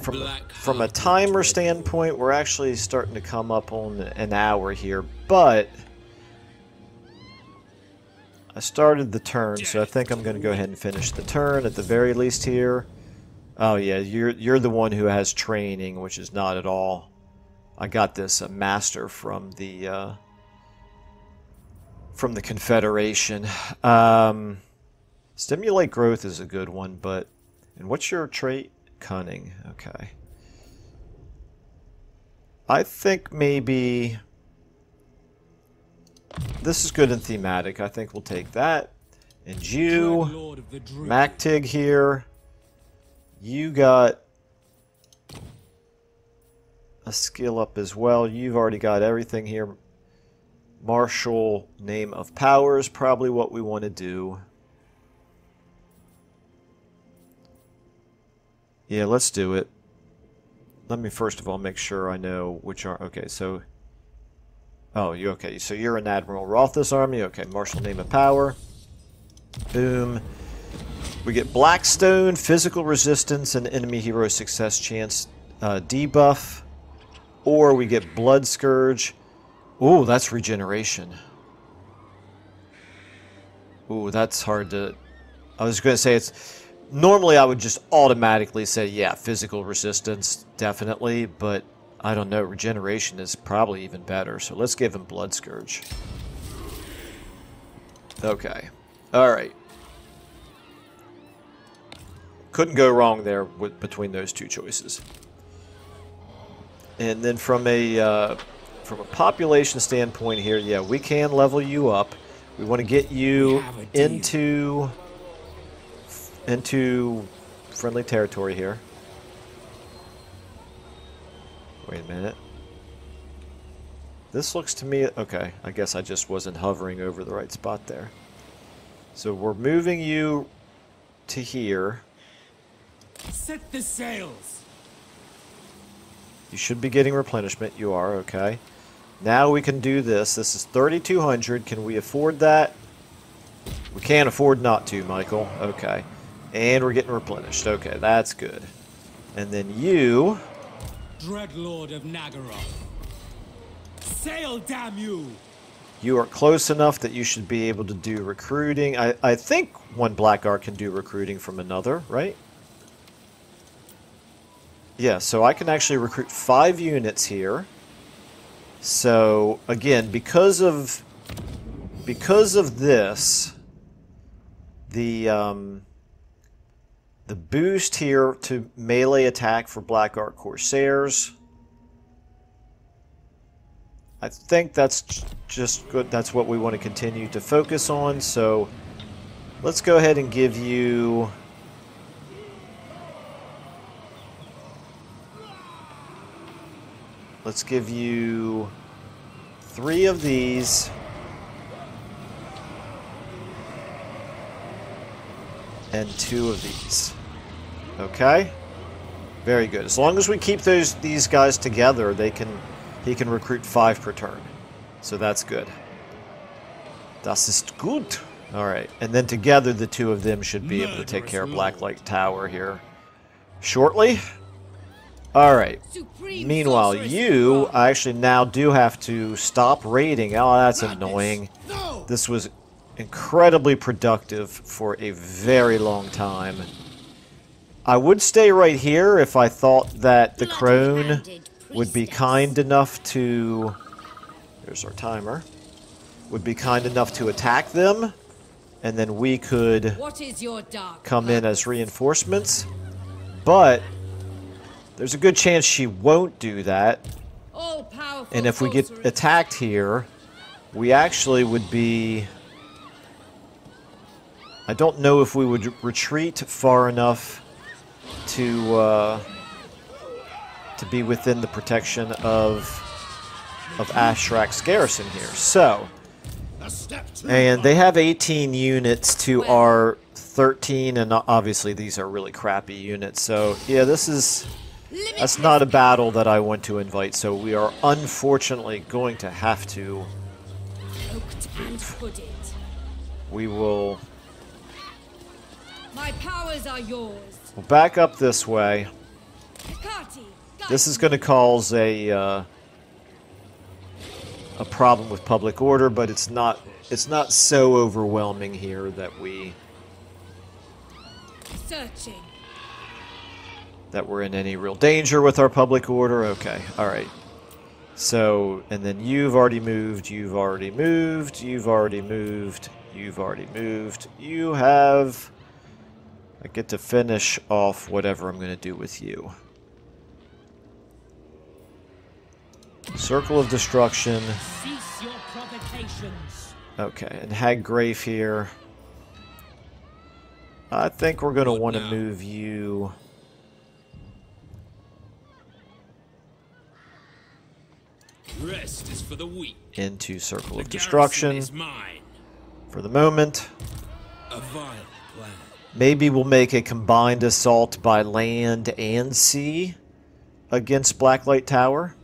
From a timer standpoint, we're actually starting to come up on an hour here, but I started the turn, so I think I'm going to go ahead and finish the turn at the very least here. Oh yeah, you're the one who has training, which is not at all. I got this master from the Confederation. Stimulate growth is a good one, but... And what's your trait? Cunning. Okay. I think maybe... This is good and thematic. I think we'll take that. And you, MALEKITH here. You got a skill up as well. You've already got everything here. Martial Name of Power is probably what we want to do. Yeah, let's do it. Let me first of all make sure I know which are... Okay, so Oh, you okay? So you're in Admiral Roth's army. Okay, martial name of power. Boom. We get Blackstone, physical resistance, and enemy hero success chance debuff. Or we get Blood Scourge. Ooh, that's regeneration. Ooh, that's hard to... I was going to say it's... Normally I would just automatically say, yeah, physical resistance, definitely. But I don't know, regeneration is probably even better. So let's give him Blood Scourge. Okay. Alright. Couldn't go wrong there between those two choices. And then from a population standpoint here, yeah, we can level you up. We want to get you into friendly territory here. Wait a minute. This looks to me... Okay, I guess I just wasn't hovering over the right spot there. So we're moving you to here. Set the sails. You should be getting replenishment. You are, okay. Now we can do this. This is 3,200. Can we afford that? We can't afford not to, Michael. Okay. And we're getting replenished. Okay, that's good. And then you... Dreadlord of Nagaroth. Sail, damn you! You are close enough that you should be able to do recruiting. I think one Black Ark can do recruiting from another, right? Yeah, so I can actually recruit 5 units here. So, again, because of this, the boost here to melee attack for Black Ark Corsairs, I think that's just good. That's what we want to continue to focus on. So let's go ahead and give you... Let's give you 3 of these. And 2 of these. Okay? Very good. As long as we keep these guys together, he can recruit 5 per turn. So that's good. Das ist gut. Alright. And then together the 2 of them should be able to take care of Blacklight Tower here shortly. Alright. Meanwhile, I actually now do have to stop raiding. Oh, that's annoying. This was incredibly productive for a very long time. I would stay right here if I thought that the crone would be kind enough to... There's our timer. Would be kind enough to attack them, and then we could come in as reinforcements. But there's a good chance she won't do that. And if we get attacked here, we actually would be... I don't know if we would retreat far enough to be within the protection of Ashrak's garrison here. So, and they have 18 units to our 13, and obviously these are really crappy units. So, yeah, that's not a battle that I want to invite. So we are unfortunately going to have to. We will. My powers are yours. We'll back up this way. This is going to cause a problem with public order, but it's not so overwhelming here that we're in any real danger with our public order. Okay, all right. So, and then you've already moved, you've already moved, you've already moved, you've already moved. You have... I get to finish off whatever I'm going to do with you. Circle of Destruction. Cease your provocations. Okay, and Haggrave here. I think we're going to want to move you... Rest is for the weak. Into Circle of Destruction. Is mine. For the moment. A vile plan. Maybe we'll make a combined assault by land and sea against Blacklight Tower.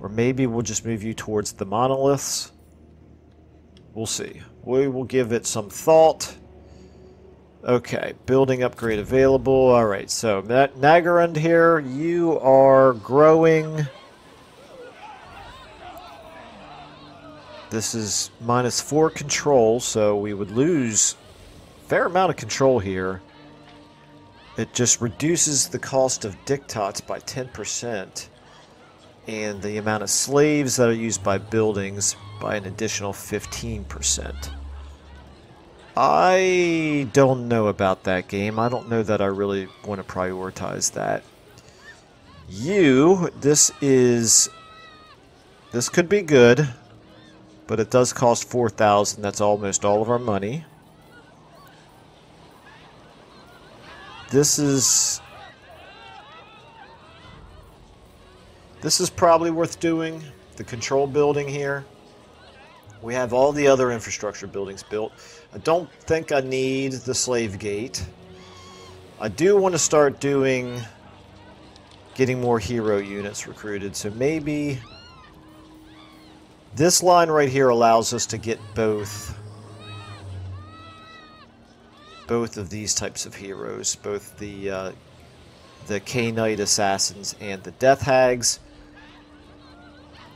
Or maybe we'll just move you towards the monoliths. We'll see. We will give it some thought. Okay, building upgrade available. Alright, so Nagarund here, you are growing. This is -4 control, so we would lose a fair amount of control here. It just reduces the cost of diktats by 10%, and the amount of slaves that are used by buildings by an additional 15%. I don't know about that game. I don't know that I really want to prioritize that. This could be good, but it does cost 4,000. That's almost all of our money. This is probably worth doing. The control building here. We have all the other infrastructure buildings built. I don't think I need the slave gate. I do want to start getting more hero units recruited, so maybe this line right here allows us to get both of these types of heroes, both the K-Knight Assassins and the Death Hags.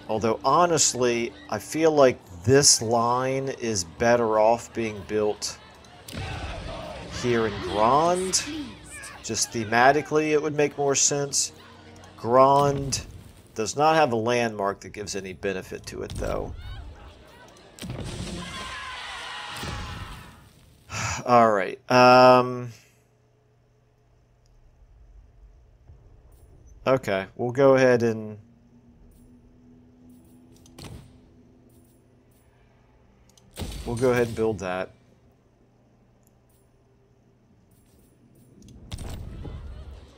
Although, honestly, I feel like this line is better off being built here in Grand. Just thematically, it would make more sense. Grand does not have a landmark that gives any benefit to it, though. Alright, okay, we'll go ahead and build that.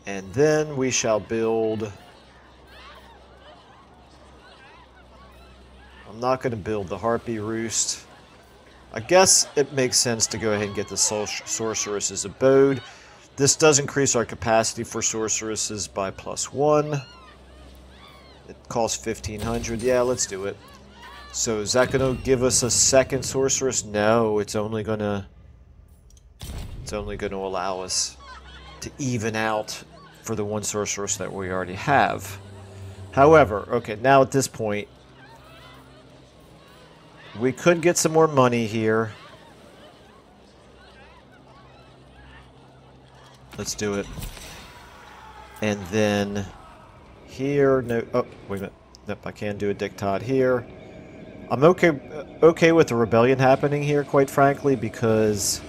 And then we shall build... I'm not going to build the Harpy Roost. I guess it makes sense to go ahead and get the Sorceress's Abode. This does increase our capacity for Sorceresses by +1. It costs 1,500. Yeah, let's do it. So is that going to give us a second Sorceress? No, it's only going to allow us to even out for the one Sorceress that we already have. However, okay, now at this point, we could get some more money here. Let's do it. And then here, no, oh, wait a minute. Nope, I can do a diktat here. I'm okay with the rebellion happening here, quite frankly, because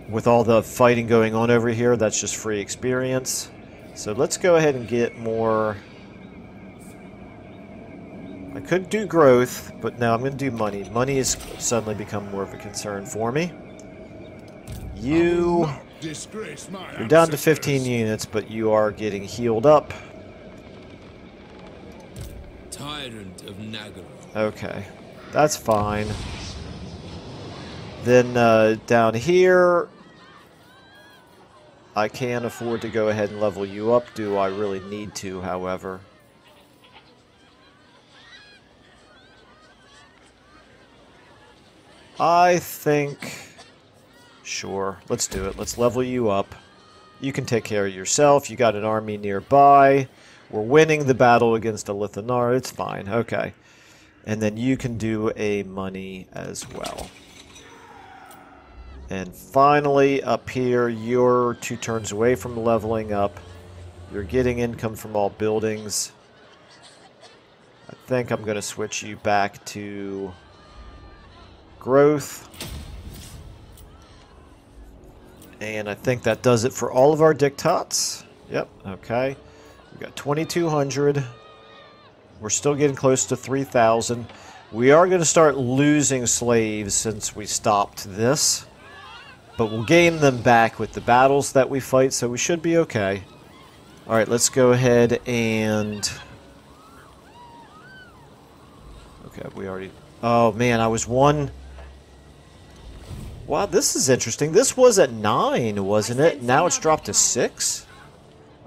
with all the fighting going on over here, that's just free experience. So let's go ahead and get more... I could do growth, but no, I'm going to do money. Money has suddenly become more of a concern for me. You're down to 15 units, but you are getting healed up. Tyrant of Nagara. Okay, that's fine. Then down here, I can afford to go ahead and level you up. Do I really need to, however? I think... Sure, let's do it. Let's level you up. You can take care of yourself. You got an army nearby. We're winning the battle against a Lithanar. It's fine. Okay. And then you can do a money as well. And finally, up here, you're 2 turns away from leveling up. You're getting income from all buildings. I think I'm going to switch you back to growth. And I think that does it for all of our diktats. Yep, okay. We got 2,200. We're still getting close to 3,000. We are going to start losing slaves since we stopped this. But we'll gain them back with the battles that we fight, so we should be okay. Alright, let's go ahead and... Okay, we already... Oh, man, I was one... Wow, this is interesting. This was at 9, wasn't it? Now it's dropped to 6?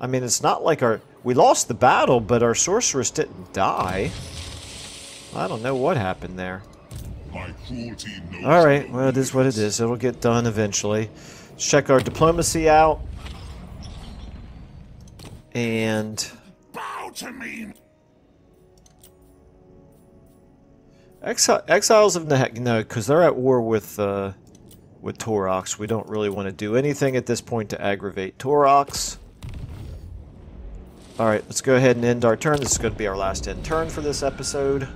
I mean, it's not like our... We lost the battle, but our sorceress didn't die. I don't know what happened there. My cruelty knows Alright, no well, it is what it limits. is. It'll get done eventually. Let's check our diplomacy out. And Bow to me! Exiles of no, because they're at war with Torox. We don't really want to do anything at this point to aggravate Torox. Alright, let's go ahead and end our turn. This is going to be our last end turn for this episode.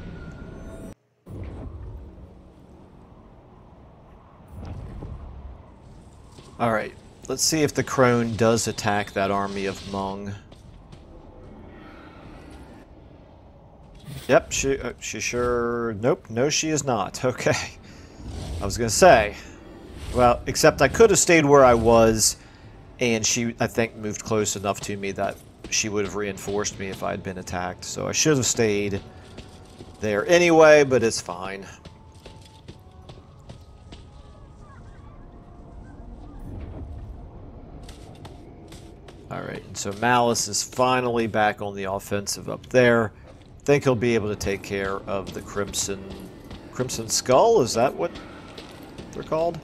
Alright, let's see if the crone does attack that army of Hmong. Yep, she sure... Nope, no she is not. Okay. I was going to say. Well, except I could have stayed where I was, and she, I think, moved close enough to me that she would have reinforced me if I had been attacked. So I should have stayed there anyway, but it's fine. Alright, so Malice is finally back on the offensive up there. I think he'll be able to take care of the Crimson Skull? Is that what they're called?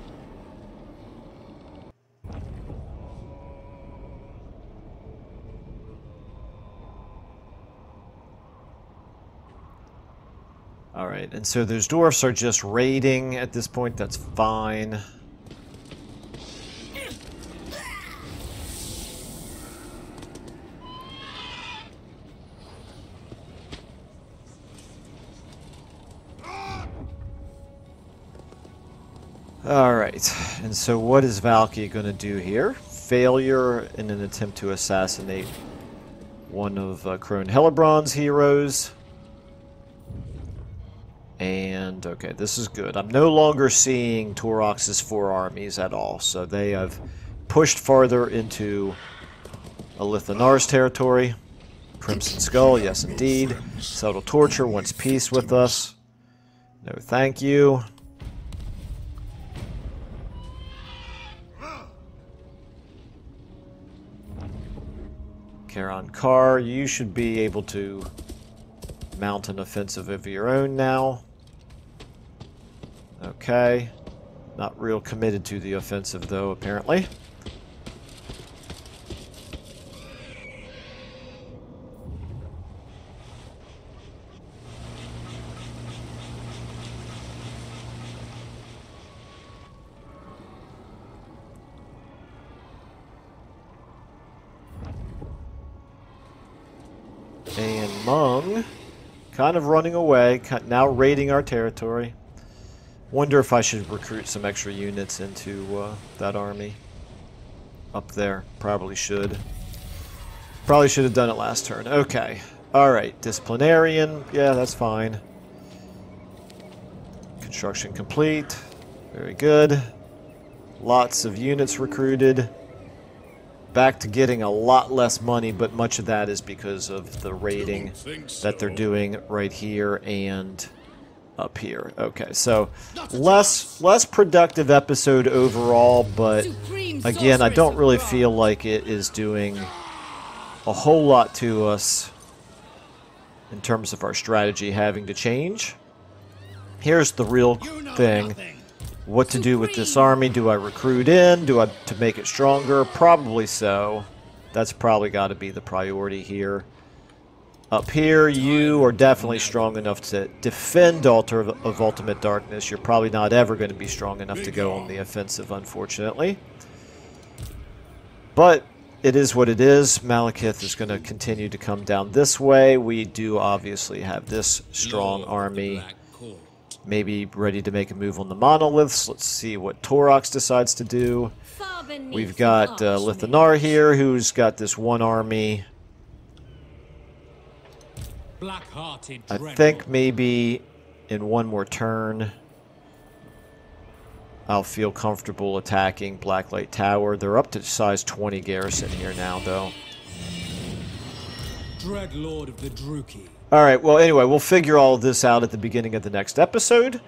Alright, and so those dwarfs are just raiding at this point. That's fine. Alright, and so what is Valky going to do here? Failure in an attempt to assassinate one of Crone Hellebrand's heroes. And, okay, this is good. I'm no longer seeing Torox's 4 armies at all, so they have pushed farther into Alithanar's territory. Crimson Skull, yes indeed. Subtle Torture wants peace with us. No thank you. Charon Carr, you should be able to mount an offensive of your own now. Okay. Not real committed to the offensive, though, apparently. And Hmong, kind of running away, now raiding our territory. Wonder if I should recruit some extra units into that army up there. Probably should. Probably should have done it last turn. Okay. Alright, Disciplinarian. Yeah, that's fine. Construction complete. Very good. Lots of units recruited. Back to getting a lot less money, but much of that is because of the raiding that they're doing right here and up here. Okay, so less productive episode overall, but again, I don't really feel like it is doing a whole lot to us in terms of our strategy having to change. Here's the real thing. What to do with this army? Do I recruit in? To make it stronger? Probably so. That's probably got to be the priority here. Up here, you are definitely strong enough to defend Altar of Ultimate Darkness. You're probably not ever going to be strong enough to go on the offensive, unfortunately. But it is what it is. Malekith is going to continue to come down this way. We do obviously have this strong army. Maybe ready to make a move on the monoliths. Let's see what Torox decides to do. We've got Lithanar here, who's got this one army. I think maybe in one more turn I'll feel comfortable attacking Blacklight Tower. They're up to size 20 garrison here now, though. Dreadlord of the Druki. Alright, well, anyway, we'll figure all of this out at the beginning of the next episode.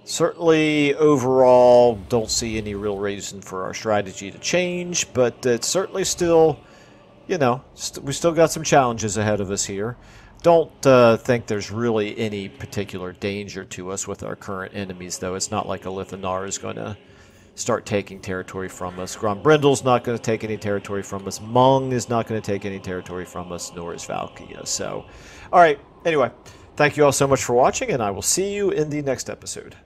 Certainly, overall, don't see any real reason for our strategy to change, but it's certainly still you know, we still got some challenges ahead of us here. Don't think there's really any particular danger to us with our current enemies, though. It's not like a Lithanar is going to start taking territory from us. Grombrindal's not going to take any territory from us. Mung is not going to take any territory from us, nor is Valkia. So, all right, anyway, thank you all so much for watching, and I will see you in the next episode.